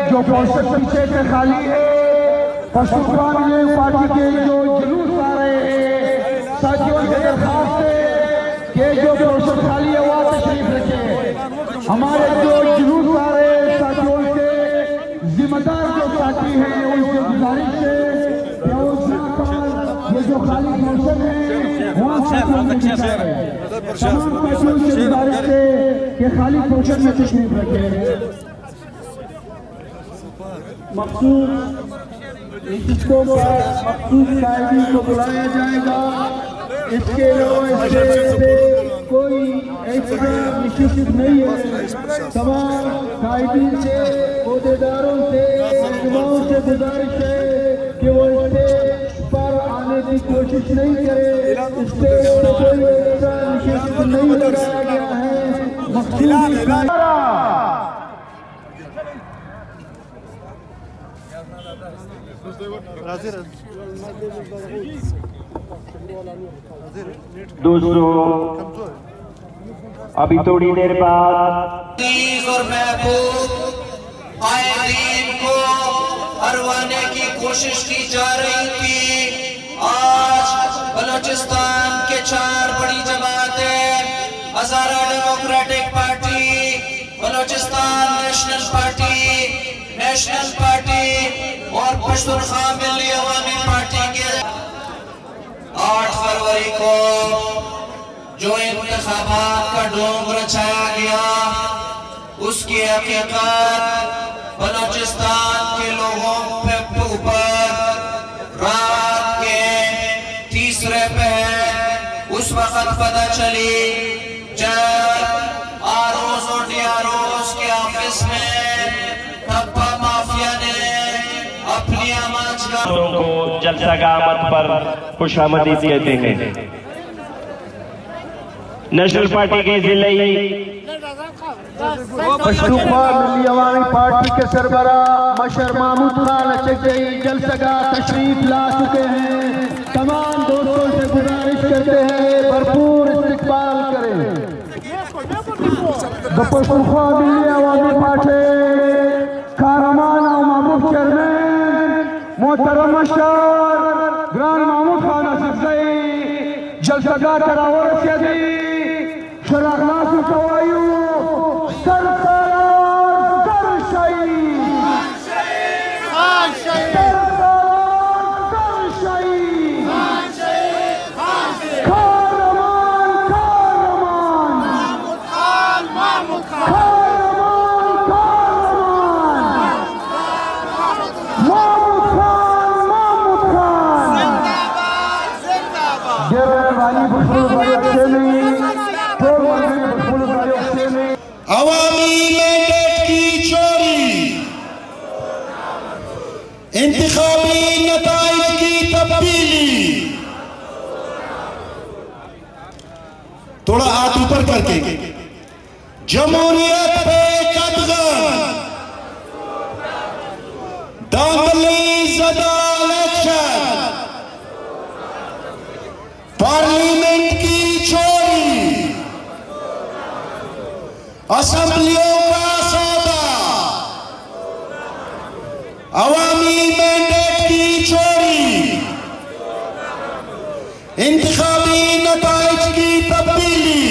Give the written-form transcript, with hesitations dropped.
जो पोस्टर पीछे से खाली है, पशुपालन पार्टी के जो जुलूस आ रहे हैं, साथियों से दरखास्त है कि जो पोस्टर खाली है वो तशरीफ रखें। हमारे जो जुलूस आ रहे हैं साथियों से जिम्मेदार जो साथी हैं उनसे गुजारिश है कि ये जो खाली पोस्टर है वहाँ से गुजारिश है कि खाली पोस्टर में तशरीफ रखें। मखसूस नशिस्तों पर मखसूस कायदी को बुलाया जाएगा। इसके अलावा इससे कोई एक्स्ट्रा नशिस्त नहीं है। तमाम कायदीन से, ओहदेदारों से, रहनुमाओं से गुजारिश है कि वो स्टेज पर आने की कोशिश नहीं करे। स्टेज पर कोई एक्स्ट्रा नशिस्त नहीं लगाया गया है। मखसूस दोस्तों, अभी थोड़ी देर बाद और महबूब कायदीन को हरवाने की कोशिश की जा रही थी। आज बलूचिस्तान के 4 बड़ी जमातें, Hazara Democratic Party, Balochistan National Party और पश्तूनख्वा मिल्ली अवामी पार्टी के 8 फरवरी को जो इंतखाबात का ढोंग रचाया गया, उसकी हकीकत बलूचिस्तान के लोगों पे ऊपर रात के तीसरे पहर उस वक्त पता चली जब आरओज़ और डीआरओज़ के ऑफिस में ठप्पा माफिया ने अपनी आमाजगारों को जलसा गामत पर खुशामदीद कहते हैं। नेशनल पार्टी के जिले पश्तूनख्वा मिल्ली अवामी पार्टी के सरबरा मशर महमूद खान अचकई जलसगा तशरीफ ला चुके हैं। तमाम दोस्तों से गुजारिश करते हैं भरपूर इस्तकबाल करें। पश्तूनख्वा मिल्ली अवामी पार्टी कारमान और महबूब चेयरमैन मोहतरम मशर ग्रांड महमूद खान अचकई जलसगा करावर से शरागलास कवायु अवामी मैंडेट की चोरी, इंतखाबी नताइज की तब्दीली, थोड़ा हाथ ऊपर करके जमहूरियत पे कदम, दांगली ज़दा इलेक्शन, पार्लियामेंट की चोरी, असेंबलियों का सौदा, अवामी मैंडेट की चोरी, इंतखाबी नताइज की तब्दीली,